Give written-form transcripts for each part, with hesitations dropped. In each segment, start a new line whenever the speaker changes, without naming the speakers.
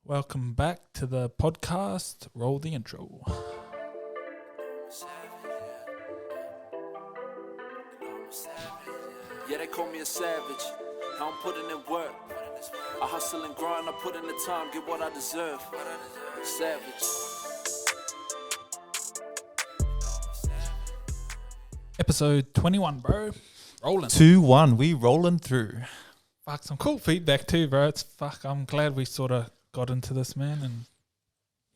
Welcome back to the podcast. Roll the intro.
Yeah, they call me a savage. I'm putting in work. I hustle and grind, I put in the time, get what I deserve. Savage.
Episode 21, bro. Rolling.
2-1, we rolling through.
Fuck, some cool feedback too, bro. I'm glad we sort of got into this, man,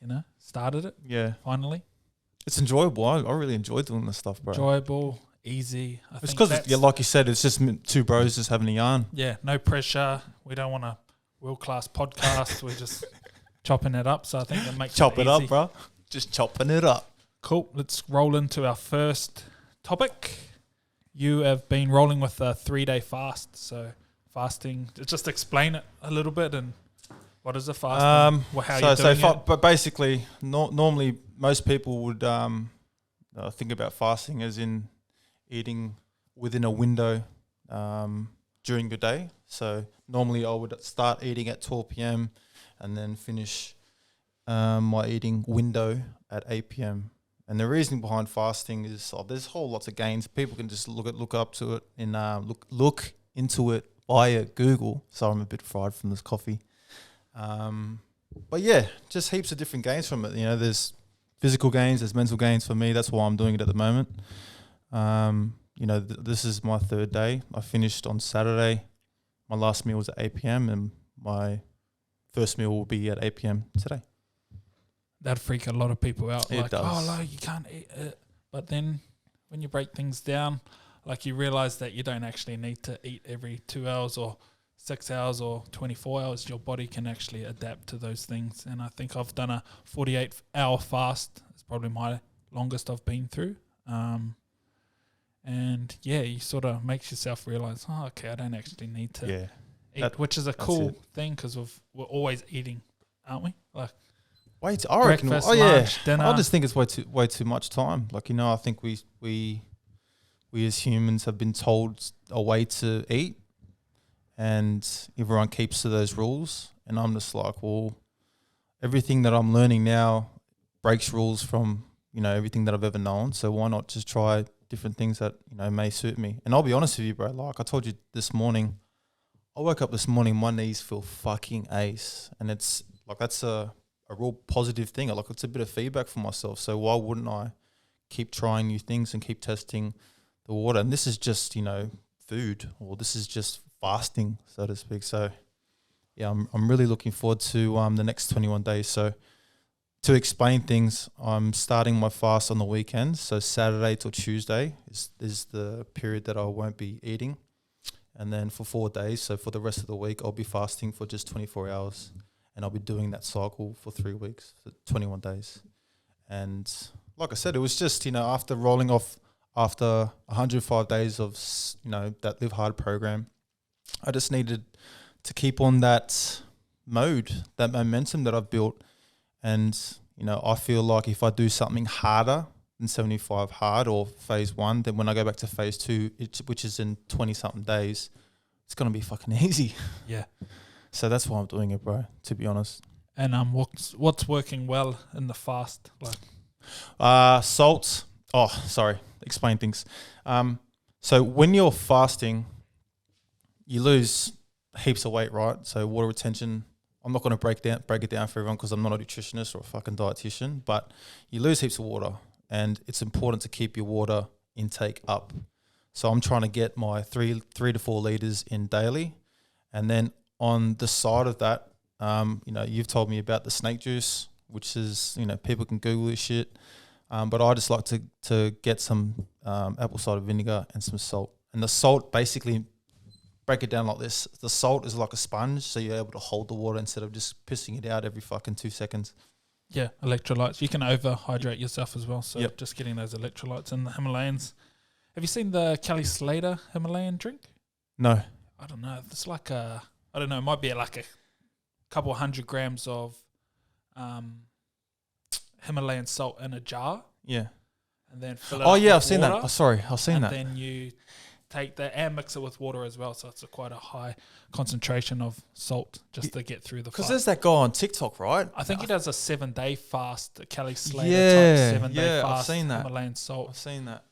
and, started it
Yeah.
finally.
It's enjoyable. I really enjoy doing this stuff, bro.
Enjoyable, easy.
It's because, like you said, it's just two bros just having a yarn.
Yeah, no pressure. We don't want a world-class podcast. We're just chopping it up, so I think that makes
Chop
it
it
easy.
up, bro. Just chopping it up.
Cool. Let's roll into our first topic. You have been rolling with a 3-day fast. So fasting, just explain it a little bit and what is a fast? How you're doing it?
But basically, normally most people would think about fasting as in eating within a window during the day. So normally I would start eating at 12 p.m. and then finish my eating window at 8 p.m. And the reason behind fasting is there's whole lots of gains. People can just look up to it and look into it via Google. So I'm a bit fried from this coffee. But yeah, just heaps of different gains from it. There's physical gains, there's mental gains for me. That's why I'm doing it at the moment. This is my third day. I finished on Saturday. My last meal was at 8 p.m. and my first meal will be at 8 p.m. today.
That'd freak a lot of people out.
It does.
Oh, no, you can't eat it. But then when you break things down, you realize that you don't actually need to eat every 2 hours or 6 hours or 24 hours. Your body can actually adapt to those things. And I think I've done a 48-hour fast. It's probably my longest I've been through. And yeah, you sort of makes yourself realize, I don't actually need to eat, which is a cool thing because we're always eating, aren't we?
I reckon.
Breakfast, lunch, dinner.
I just think it's way too much time. I think we as humans have been told a way to eat, and everyone keeps to those rules. And I'm just like, well, everything that I'm learning now breaks rules from everything that I've ever known. So why not just try different things that may suit me? And I'll be honest with you, bro. Like I told you this morning, I woke up this morning, my knees feel fucking ace, and it's like that's a real positive thing. It's a bit of feedback for myself. So why wouldn't I keep trying new things and keep testing the water? And this is just, food, or this is just fasting, so to speak. So yeah, I'm really looking forward to the next 21 days. So to explain things, I'm starting my fast on the weekends. So Saturday till Tuesday is the period that I won't be eating. And then for 4 days, so for the rest of the week, I'll be fasting for just 24 hours. And I'll be doing that cycle for 3 weeks, for 21 days. And like I said, it was just, after rolling off after 105 days of, that Live Hard program, I just needed to keep on that mode, that momentum that I've built. And, I feel like if I do something harder than 75 hard or phase 1, then when I go back to phase 2, which is in 20-something days, it's going to be fucking easy.
Yeah.
So that's why I'm doing it, bro, to be honest.
And what's working well in the fast?
Salt. Oh, sorry. Explain things. So when you're fasting, you lose heaps of weight, right? So water retention. I'm not going to break it down for everyone because I'm not a nutritionist or a fucking dietitian, but you lose heaps of water, and it's important to keep your water intake up. So I'm trying to get my 3 to 4 liters in daily, and then on the side of that, you've told me about the snake juice, which is, people can Google this shit. But I just like to get some apple cider vinegar and some salt. And the salt, basically, break it down like this. The salt is like a sponge, so you're able to hold the water instead of just pissing it out every fucking 2 seconds.
Yeah, electrolytes. You can overhydrate yourself as well. So
Yep.
just getting those electrolytes in the Himalayans. Have you seen the Kelly Slater Himalayan drink?
No.
I don't know. It's like it might be like a couple 100 grams of Himalayan salt in a jar.
Yeah.
And then fill it
Oh,
up
yeah,
with
I've seen
water,
that. Oh, sorry, I've seen that.
And then you take that and mix it with water as well. So it's quite a high concentration of salt just to get through the
Because
fast.
there's that guy on TikTok, right?
I think he does a 7-day fast, Kelly Slater
Yeah,
type 7-day
I've
fast.
seen that.
Himalayan salt.
I've seen that.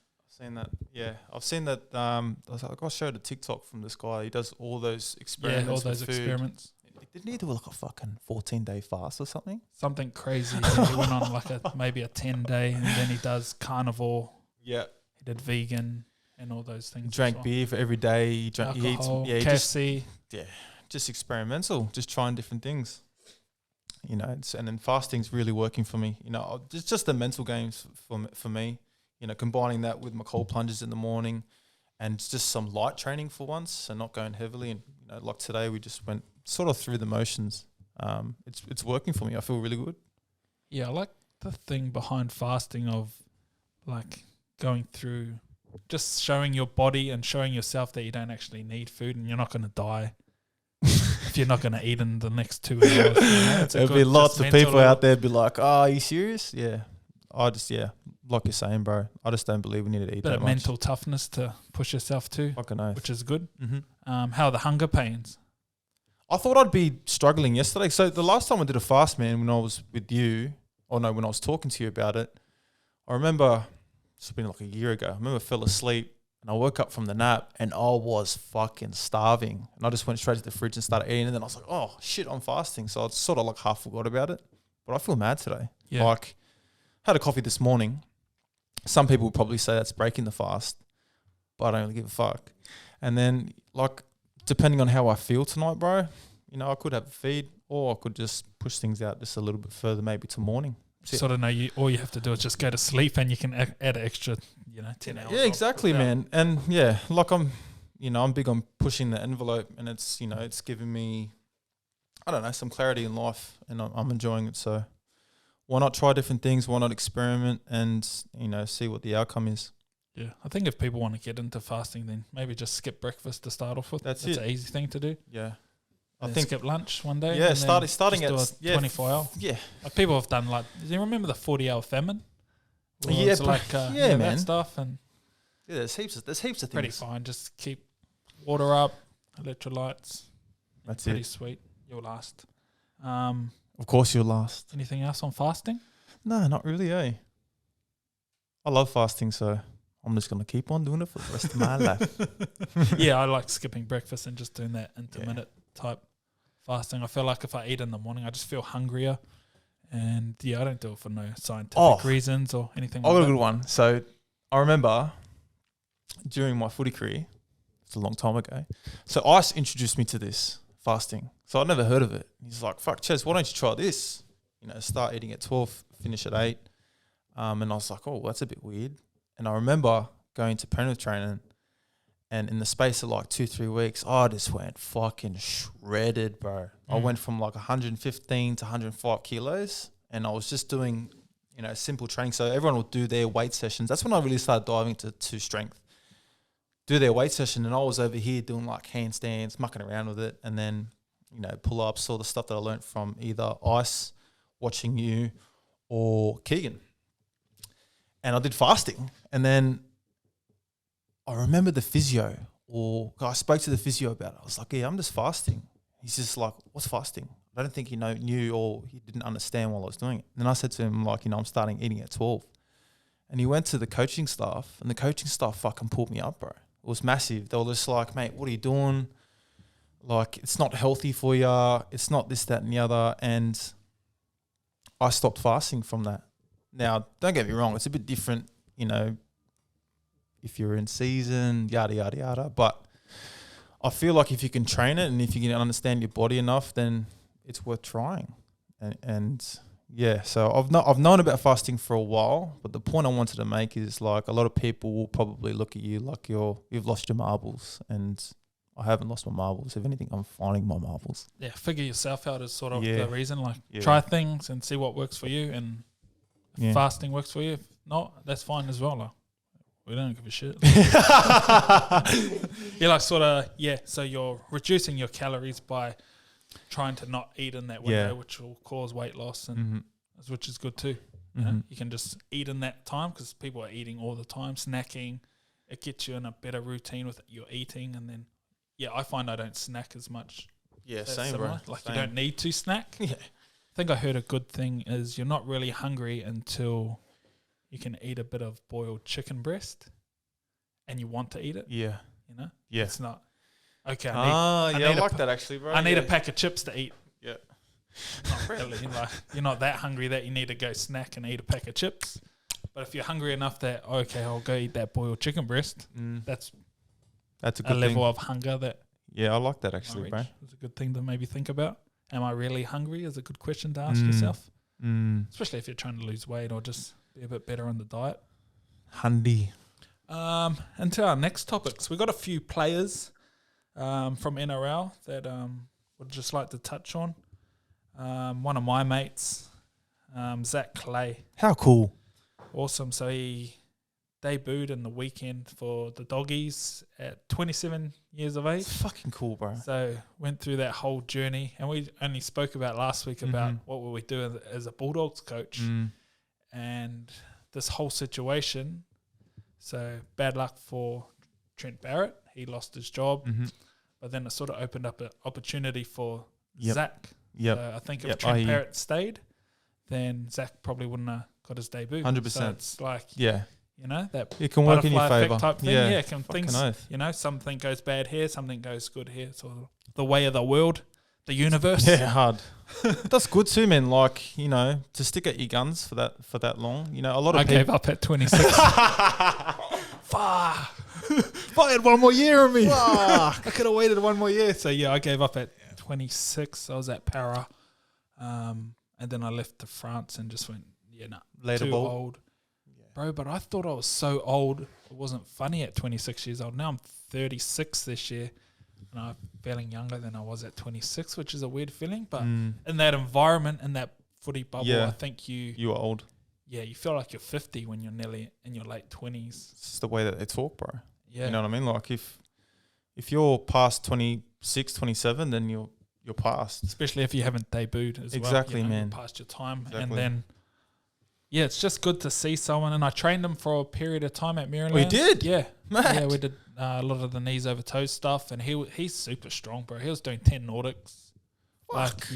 Yeah, I've seen that. I got showed a TikTok from this guy. He does all those experiments.
Yeah, all those
with food.
experiments.
Didn't he do like a fucking 14-day fast or something?
Something crazy. He went on like maybe a 10-day, and then he does carnivore.
Yeah.
He did vegan and all those things.
He drank beer for every day. He
Alcohol,
eats,
KFC.
just experimental, just trying different things. You know, and then fasting's really working for me. You know, just the mental games for me. You know, combining that with my cold plunges in the morning, and just some light training for once, and not going heavily. And you know, like today, we just went sort of through the motions. It's working for me. I feel really good.
Yeah, I like the thing behind fasting of like going through, just showing your body and showing yourself that you don't actually need food and you're not going to die if you're not going to eat in the next 2 hours. You know,
There'll be lots of people out there be like, "Oh, are you serious?" Yeah, like you're saying, bro. I just don't believe we need to eat
bit
that
of
much.
mental toughness to push yourself to,
Fucking oath.
which is good.
Mm-hmm.
How are the hunger pains?
I thought I'd be struggling yesterday. So the last time I did a fast, man, when I was with you, when I was talking to you about it, I remember it's been like a year ago. I remember I fell asleep and I woke up from the nap and I was fucking starving. And I just went straight to the fridge and started eating. And then I was like, oh shit, I'm fasting. So I sort of like half forgot about it. But I feel mad today.
Yeah.
Like, had a coffee this morning. Some people would probably say that's breaking the fast, but I don't really give a fuck. And then, like, depending on how I feel tonight, bro, you know, I could have a feed or I could just push things out just a little bit further, maybe till morning.
Sort of know all you have to do is just go to sleep and you can add an extra, 10 hours.
Yeah, exactly, man. And yeah, like I'm big on pushing the envelope, and it's, you know, it's giving me, I don't know, some clarity in life, and I'm enjoying it. So why not try different things? Why not experiment and, you know, see what the outcome is?
Yeah, I think if people want to get into fasting, then maybe just skip breakfast to start off with.
That's
an easy thing to do.
Yeah.
I think skip lunch one day.
Yeah,
and
starting at
24 hour.
Yeah.
Like people have done do you remember the 40-hour famine?
Yeah,
it's like
man.
that stuff, and
yeah, there's heaps of things.
Pretty fine. Just keep water up, electrolytes.
That's
pretty
it.
Sweet. You'll last.
Of course, you'll last.
Anything else on fasting?
No, not really. I love fasting, so I'm just gonna keep on doing it for the rest of my life.
Yeah, I like skipping breakfast and just doing that intermittent type fasting. I feel like if I eat in the morning, I just feel hungrier. And I don't do it for no scientific reasons or anything like that.
I got a good one. So I remember during my footy career, it's a long time ago. So Ice introduced me to this fasting. So I'd never heard of it. He's like, fuck, Ches, why don't you try this? You know, start eating at 12, finish at 8. And I was like, oh, that's a bit weird. And I remember going to Penrith training, and in the space of like 2-3 weeks, I just went fucking shredded, bro. I went from like 115 to 105 kilos, and I was just doing, you know, simple training. So everyone would do their weight sessions. That's when I really started diving to strength. Do their weight session, and I was over here doing like handstands, mucking around with it, and then, you know, pull-ups, all the stuff that I learned from either Ice, watching you, or Keegan. And I did fasting, and then I remember the physio, or I spoke to the physio about it. I was like, yeah, I'm just fasting. He's just like, what's fasting? I don't think he knew or he didn't understand while I was doing it. And then I said to him, like, you know, I'm starting eating at 12. And he went to the coaching staff, and the coaching staff fucking pulled me up, bro. It was massive. They were just like, mate, what are you doing? Like, it's not healthy for you. It's not this, that, and the other. And I stopped fasting from that. Now, don't get me wrong. It's a bit different, you know, if you're in season, yada, yada, yada. But I feel like if you can train it and if you can understand your body enough, then it's worth trying. And yeah, so I've known about fasting for a while, but the point I wanted to make is, like, a lot of people will probably look at you like you've lost your marbles, and I haven't lost my marbles. If anything, I'm finding my marbles.
Yeah, figure yourself out is sort of the reason. Like,
Yeah.
try things and see what works for you, and if
Yeah.
fasting works for you. If not, that's fine as well. Like, we don't give a shit. You're like so you're reducing your calories by trying to not eat in that window, which will cause weight loss, and which is good too. You know? You can just eat in that time, because people are eating all the time, snacking, it gets you in a better routine with your eating, and then I find I don't snack as much.
Yeah,
That's
same,
similar.
bro.
Like
Same.
you don't need to snack.
Yeah.
I think I heard a good thing is you're not really hungry until you can eat a bit of boiled chicken breast, and you want to eat it.
Yeah.
You know.
Yeah.
It's not okay.
I
need
like that actually, bro.
I need a pack of chips to eat.
Yeah.
Not really. Like you're not that hungry that you need to go snack and eat a pack of chips. But if you're hungry enough that I'll go eat that boiled chicken breast, that's
a
a
good
level
thing.
of hunger that
Yeah, I like that actually, bro.
It's a good thing to maybe think about. Am I really hungry? Is a good question to ask yourself, especially if you're trying to lose weight or just be a bit better on the diet.
Handy.
Into our next topics, we've got a few players from NRL that would just like to touch on. One of my mates, Zach Clay.
How cool.
Awesome. So he debuted in the weekend for the Doggies at 27 years of age.
It's fucking cool, bro.
So went through that whole journey, and we only spoke about last week about what will we do as a Bulldogs coach, and this whole situation. So bad luck for Trent Barrett. He lost his job, but then it sort of opened up an opportunity for Zach.
Yep.
So I think if Trent Barrett stayed, then Zach probably wouldn't have got his debut.
100%.
So it's like,
Yeah.
you know, that
It can work in your
butterfly effect
favour.
type thing.
Yeah.
Can
Fucking
things,
oath.
you know, something goes bad here, something goes good here. It's all the way of the world, the universe.
Yeah, hard. That's good too, man. Like, you know, to stick at your guns for that long. You know, a lot of
I
people
gave up at 26. Fuck. If I had one more year of me. I could have waited one more year. So, I gave up at 26. I was at Para. And then I left to France and just went,
Later
too
ball.
old. Bro, but I thought I was so old. It wasn't funny at 26 years old. Now I'm 36 this year. And I'm feeling younger than I was at 26, which is a weird feeling. But in that environment, in that footy bubble, I think
you are old.
Yeah, you feel like you're 50 when you're nearly in your late 20s.
It's just the way that they talk, bro.
Yeah.
You know what I mean? Like if you're past 26, 27, then you're past.
Especially if you haven't debuted as well.
Exactly,
You're
man.
past your time.
Exactly.
And then, it's just good to see someone. And I trained him for a period of time at Maryland.
We did?
Yeah.
Mad.
Yeah, we did a lot of the knees over toes stuff. And he's super strong, bro. He was doing 10 Nordics.
Fuck.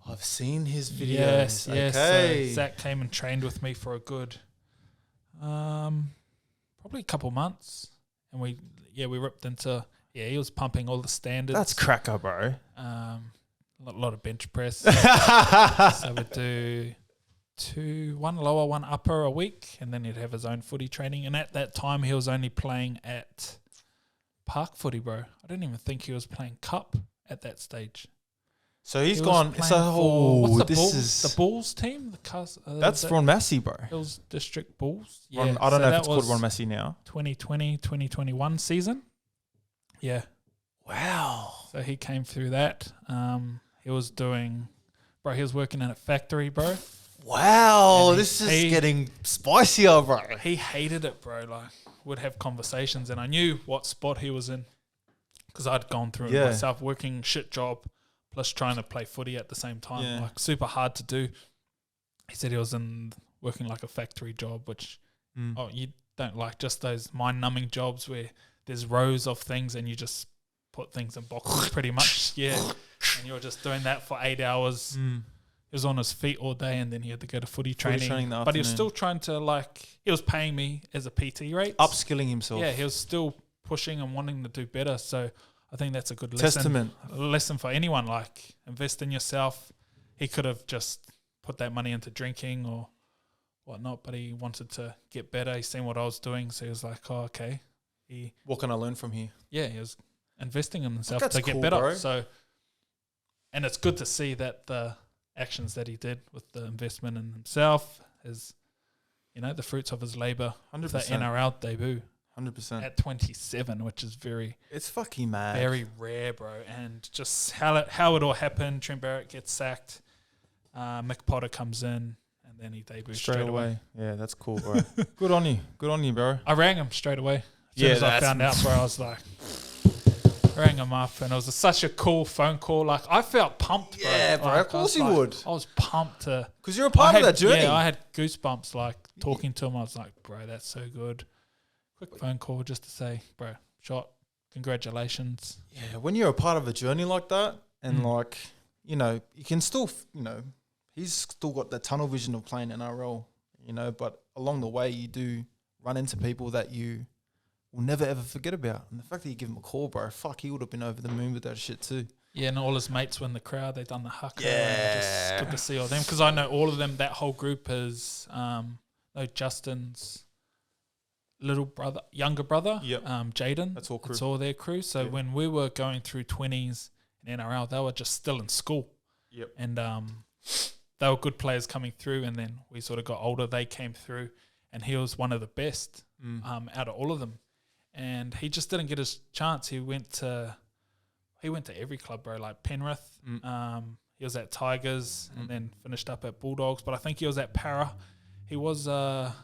I've seen his videos.
Yes.
Okay.
So Zach came and trained with me for a good, probably a couple months. And we ripped into, he was pumping all the standards.
That's cracker, bro.
A lot of bench press. So we'd do one lower, one upper a week, and then he'd have his own footy training. And at that time, he was only playing at park footy, bro. I didn't even think he was playing cup at that stage.
So he's
He
gone.
was
So
playing for, what's the
this
Bulls?
is
The Bulls team.
that's Ron Massey, bro.
Hills District Bulls.
I don't
so
know if
that
it's called
was
Ron Massey now.
2020, 2021 season. Yeah.
Wow.
So he came through that. He was working in a factory, bro.
Wow,
And
this is
he-
getting spicier, bro.
He hated it, bro. Like, would have conversations, and I knew what spot he was in because I'd gone through it myself, working shit job plus trying to play footy at the same time.
Yeah.
Like, super hard to do. He said he was working like a factory job, which you don't like, just those mind-numbing jobs where there's rows of things and you just put things in boxes pretty much. Yeah, and you're just doing that for 8 hours. He was on his feet all day, and then he had to go to footy training.
training in the
But he was
afternoon.
still trying to, he was paying me as a PT rate.
Upskilling himself.
Yeah, he was still pushing and wanting to do better. So I think that's a good
Testament.
lesson for anyone. Like, invest in yourself. He could have just put that money into drinking or whatnot, but he wanted to get better. He seen what I was doing, so he was like, "Oh, okay."
What can I learn from here?
He was investing in himself
That's
to get
cool,
better.
bro.
So, and it's good to see that the actions that he did with the investment in himself is, the fruits of his labor.
100%.
The NRL debut
100%.
at 27, which is very,
It's fucking mad.
very rare, bro. And just how it all happened. Trent Barrett gets sacked. Mick Potter comes in, and then he debuts straight away.
Yeah, that's cool, bro. Good on you, bro.
I rang him straight away. As soon
Yeah,
as I
that's-
found out, bro, I was like, rang him up, and it was such a cool phone call. Like, I felt pumped, bro.
Yeah, bro,
Like,
of course
I was
you
like-
would.
I was pumped to.
Because you're a part of that journey.
Yeah, I had goosebumps, like, talking to him. I was like, bro, that's so good. quick phone call just to say, bro, shot, congratulations.
Yeah, when you're a part of a journey like that, and like, you know, you can still, he's still got that tunnel vision of playing NRL, but along the way you do run into people that you will never ever forget about. And the fact that you give him a call, bro, fuck, he would have been over the moon with that shit too.
Yeah, and all his mates were in the crowd. They done the haka.
Yeah.
And just good to see all them because I know all of them. That whole group is Justin's younger brother.
Yep.
Jaden.
That's all crew.
It's all their crew. So when we were going through 20s in NRL, they were just still in school.
Yep.
And they were good players coming through. And then we sort of got older. They came through, and he was one of the best out of all of them. And he just didn't get his chance. He went to every club, bro, like Penrith. He was at Tigers and then finished up at Bulldogs. But I think he was at Para. He was a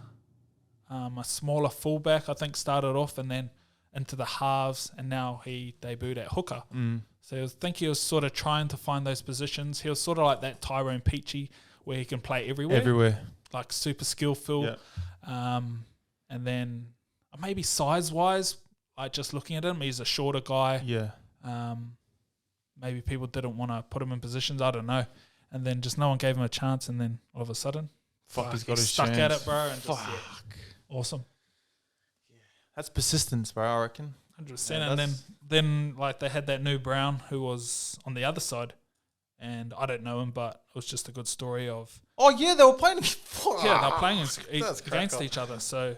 smaller fullback, I think, started off and then into the halves, and now he debuted at hooker. So I think he was sort of trying to find those positions. He was sort of like that Tyrone Peachy where he can play everywhere. Like super skillful.
Yeah.
And then maybe size-wise, like just looking at him, he's a shorter guy.
Yeah.
Maybe people didn't want to put him in positions. I don't know. And then just no one gave him a chance. And then all of a sudden,
he's got his
stuck
chance.
at it, bro. And just, awesome.
That's persistence, bro, I reckon.
100%.
Yeah,
and then like they had that new Brown who was on the other side. And I don't know him, but it was just a good story of...
Oh, yeah, they were playing...
they were playing against each other. So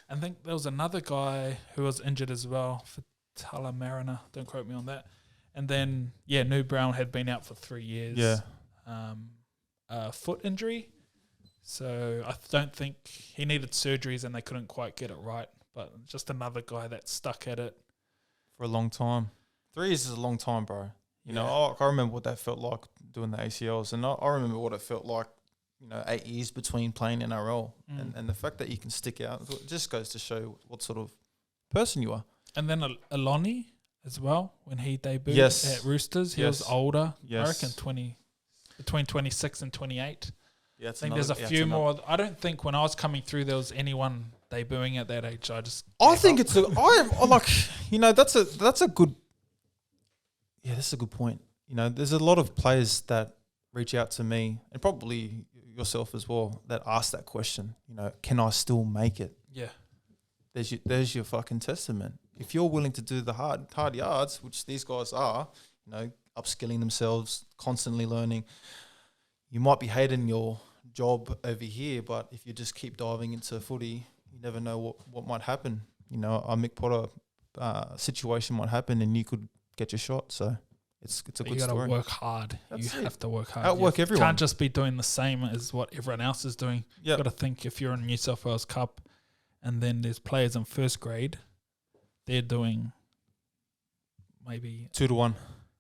I think there was another guy who was injured as well for Tala Mariner. Don't quote me on that. And then, New Brown had been out for 3 years.
Yeah.
Foot injury. So I don't think he needed surgeries and they couldn't quite get it right. But just another guy that stuck at it.
For a long time. 3 years is a long time, bro. You know, I remember what that felt like doing the ACLs. And I remember what it felt like, 8 years between playing NRL. And the fact that you can stick out, it just goes to show what sort of person you are.
And then Aloni as well, when he debuted at Roosters. He was older. I reckon between 26 and 28.
Yeah,
I think there's a few more. I don't think when I was coming through there was anyone debuting at that age. I think it's
that's a good. Yeah, that's a good point. There's a lot of players that reach out to me, and probably yourself as well, that ask that question. Can I still make it?
Yeah.
There's your fucking testament. If you're willing to do the hard yards, which these guys are, upskilling themselves, constantly learning, you might be hating your job over here, but if you just keep diving into footy, you never know what might happen. A Mick Potter situation might happen, and you could get your shot. So it's a good story.
You got to work hard. Have to work hard.
Outwork everyone.
You can't just be doing the same as what everyone else is doing. You've got to think if you're in New South Wales Cup, and then there's players in first grade, they're doing maybe
2 to 1.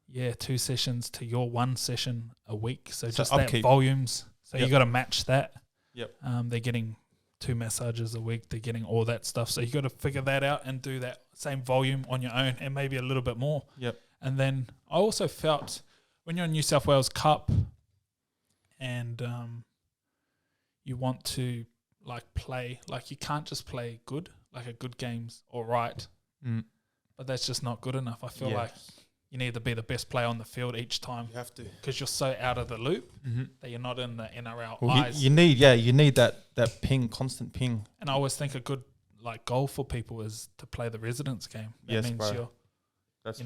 Yeah, 2 sessions to your 1 session a week. So just
upkeep.
that volumes. So you got to match that.
Yep.
They're getting 2 massages a week. They're getting all that stuff. So you got to figure that out and do that same volume on your own and maybe a little bit more.
Yep.
And then I also felt when you're in New South Wales Cup and you want to play, you can't just play good, a good game's all right. But that's just not good enough. I feel like you need to be the best player on the field each time.
You have to.
Because you're so out of the loop that you're not in the NRL
well,
eyes.
You need that ping, constant ping.
And I always think a good goal for people is to play the residents game. That means
bro.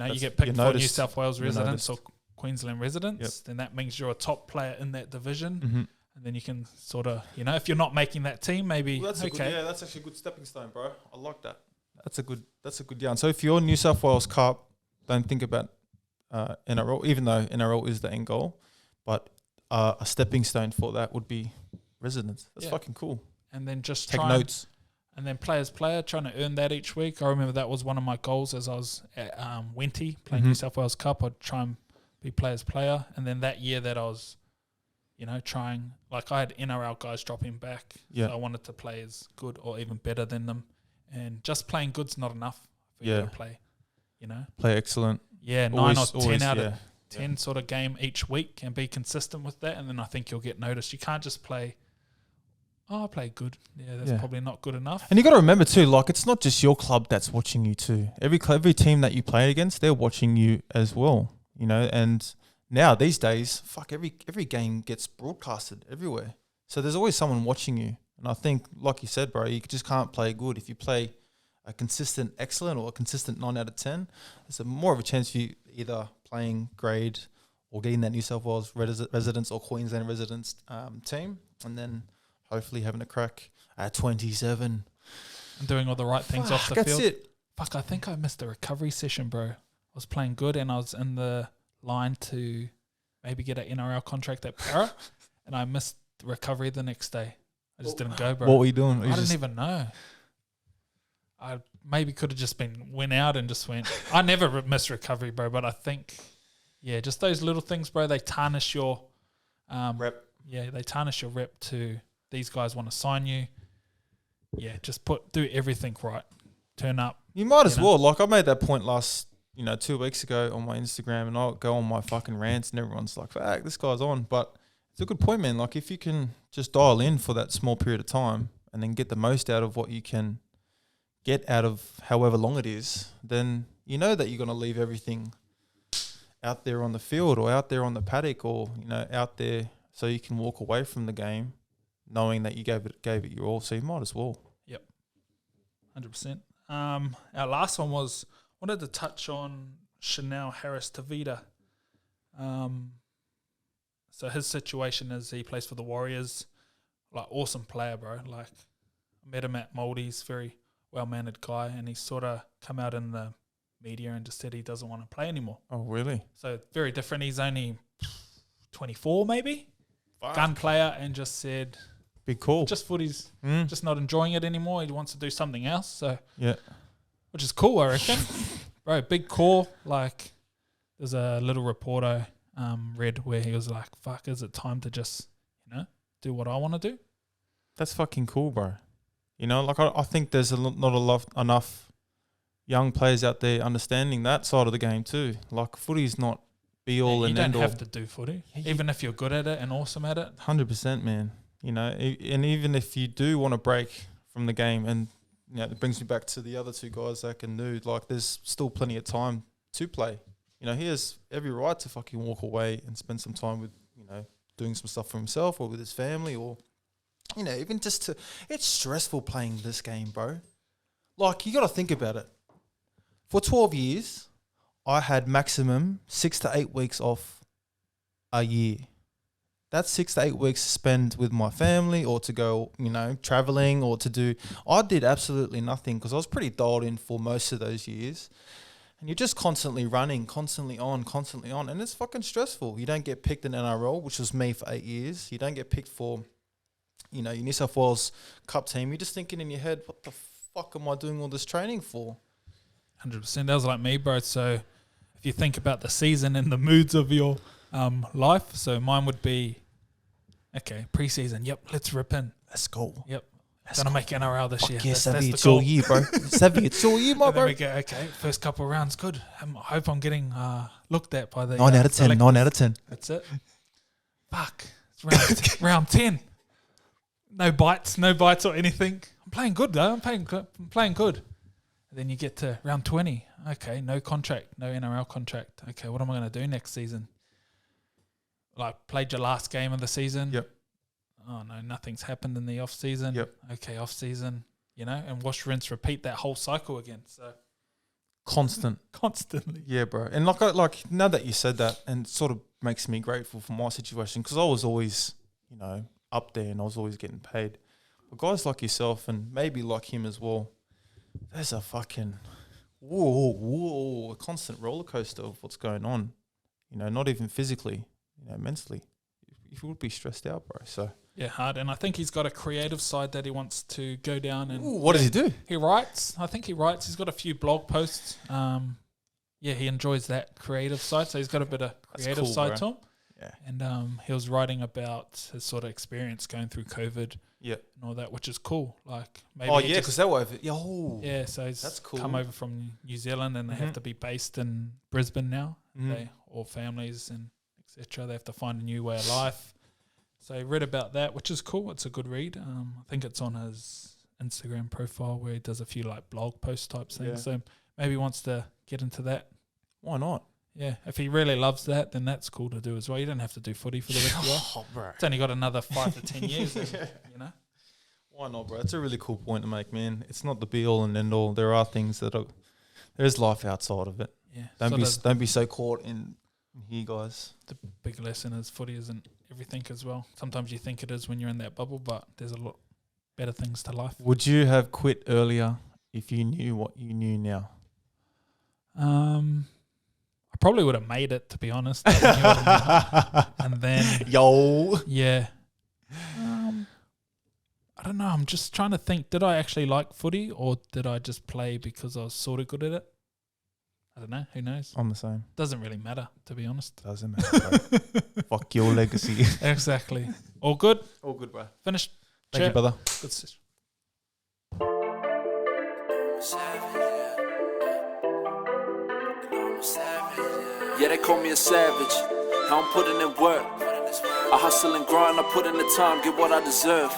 you get picked for New South Wales residents or Queensland residents, then that means you're a top player in that division. And then you can sort of, if you're not making that team, maybe,
that's actually a good stepping stone, bro. I like that. That's a good yarn. So if you're New South Wales Cup, don't think about NRL, even though NRL is the end goal, but a stepping stone for that would be residents. That's fucking cool.
And then just
take notes.
And then player, trying to earn that each week. I remember that was one of my goals as I was at Wenty playing New South Wales Cup. I'd try and be player. And then that year that I was, trying, I had NRL guys dropping back.
Yeah.
So I wanted to play as good or even better than them. And just playing good's not enough for you to play,
Play excellent.
Yeah, 9 or 10 out of 10 sort of game each week and be consistent with that. And then I think you'll get noticed. You can't just play Oh, I played good. Yeah, that's
Yeah.
probably not good enough.
And you got to remember too, like it's not just your club that's watching you too. Every team that you play against, they're watching you as well. You know, and now these days, fuck, every game gets broadcasted everywhere. So there's always someone watching you. And I think, like you said, bro, you just can't play good. If you play a consistent excellent or a consistent 9 out of 10, there's more of a chance you either playing grade or getting that New South Wales residents or Queensland residents team, and then hopefully having a crack at 27.
And doing all the right things off the
that's
field.
it.
Fuck, I think I missed a recovery session, bro. I was playing good and I was in the line to maybe get an NRL contract at Para, and I missed the recovery the next day. I just didn't go, bro.
What were you doing?
I didn't even know. I maybe could have just went out and just went. I never miss recovery, bro, but I think, yeah, just those little things, bro, they tarnish your
rep.
Yeah, they tarnish your rep to these guys want to sign you. Yeah, just do everything right. Turn up.
You might as well. Like I made that point 2 weeks ago on my Instagram, and I'll go on my fucking rants, and everyone's like, "Fuck, this guy's on." But it's a good point, man. Like if you can just dial in for that small period of time and then get the most out of what you can get out of however long it is, then you know that you're going to leave everything out there on the field or out there on the paddock or, out there so you can walk away from the game knowing that you gave it your all. So you might as well.
Yep. 100%. Our last one wanted to touch on Chanel Harris-Tavita. So his situation is he plays for the Warriors. Like, awesome player, bro. Like, I met him at Maldi's, very well-mannered guy, and he's sort of come out in the media and just said he doesn't want to play anymore.
Oh, really?
So very different. He's only 24 maybe. Fuck. Gun player, and just said...
Big call.
Just footy's just not enjoying it anymore. He wants to do something else. So
yeah,
which is cool, I reckon. Bro, big call. Like, there's a little reporter read where he was like, fuck, is it time to just, do what I want to do?
That's fucking cool, bro. I think there's not enough young players out there understanding that side of the game too. Like, footy's not be all and end all.
You don't have to do footy, even if you're good at it and awesome at it.
100%, man. And even if you do want to break from the game, and it brings me back to the other two guys that can do, like, there's still plenty of time to play. He has every right to fucking walk away and spend some time with, doing some stuff for himself or with his family, or, even just to. It's stressful playing this game, bro. Like, you got to think about it. For 12 years, I had maximum 6 to 8 weeks off a year. That's 6 to 8 weeks to spend with my family, or to go, traveling, or to do. I did absolutely nothing because I was pretty dialed in for most of those years. And you're just constantly running, constantly on. And it's fucking stressful. You don't get picked in NRL, which was me for 8 years. You don't get picked for, your New South Wales Cup team. You're just thinking in your head, what the fuck am I doing all this training for?
100%. That was like me, bro. So if you think about the season and the moods of your life, so mine would be, okay, preseason. Yep, let's rip in.
Let's go.
Yep. Gonna make NRL this year.
Yeah,
that's
it's all year, bro. It's all year, my
bro.
bro.
We go, okay, first couple of rounds, good. I hope I'm getting looked at by the
9 out of 10.
selectors.
9 out of 10.
That's it. Fuck. It's round 10. No bites or anything. I'm playing good though. I'm playing good. And then you get to round 20. Okay, no contract, no NRL contract. Okay, what am I going to do next season? Like, played your last game of the season.
Yep.
Oh no, nothing's happened in the off season.
Yep.
Okay, off season, and wash, rinse, repeat that whole cycle again. So constantly.
Yeah, bro. And like now that you said that, and it sort of makes me grateful for my situation, because I was always, up there and I was always getting paid. But guys like yourself, and maybe like him as well, there's a fucking a constant roller coaster of what's going on. Not even physically, mentally. You would be stressed out, bro. So
yeah, hard. And I think he's got a creative side that he wants to go down. And
what does he do?
He writes. I think he writes. He's got a few blog posts. He enjoys that creative side. So he's got a bit of creative side to him.
Yeah.
And he was writing about his sort of experience going through COVID.
Yeah.
And all that, which is cool. Like, maybe.
Oh yeah, because they were over.
Yeah, so he's
that's cool.
Come over from New Zealand, and they have to be based in Brisbane now. All families and etc. They have to find a new way of life. So I read about that, which is cool. It's a good read. I think it's on his Instagram profile where he does a few like blog post type things.
Yeah.
So maybe he wants to get into that.
Why not?
Yeah, if he really loves that, then that's cool to do as well. You don't have to do footy for the rest of your life.
Oh, bro.
It's only got another 5 to 10 years, you know?
Why not, bro? It's a really cool point to make, man. It's not the be all and end all. There are things that are. There's life outside of it.
Yeah.
Don't be so caught in here, guys.
The big lesson is footy isn't everything as well. Sometimes you think it is when you're in that bubble, but there's a lot better things to life.
Would you have quit earlier if you knew what you knew now?
I probably would have made it, to be honest. And then,
Yo.
yeah. I don't know. I'm just trying to think. Did I actually like footy or did I just play because I was sort of good at it? I don't know. Who knows?
I'm the same.
Doesn't really matter, to be honest.
Doesn't matter, bro. Fuck your legacy.
Exactly. All good?
All good, bro.
Finished?
Thank you, brother.
Good session.
Yeah, they call me a savage. Now I'm putting in work. I hustle and grind, I put in the time, get what I deserve.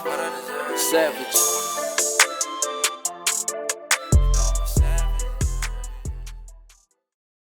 Savage.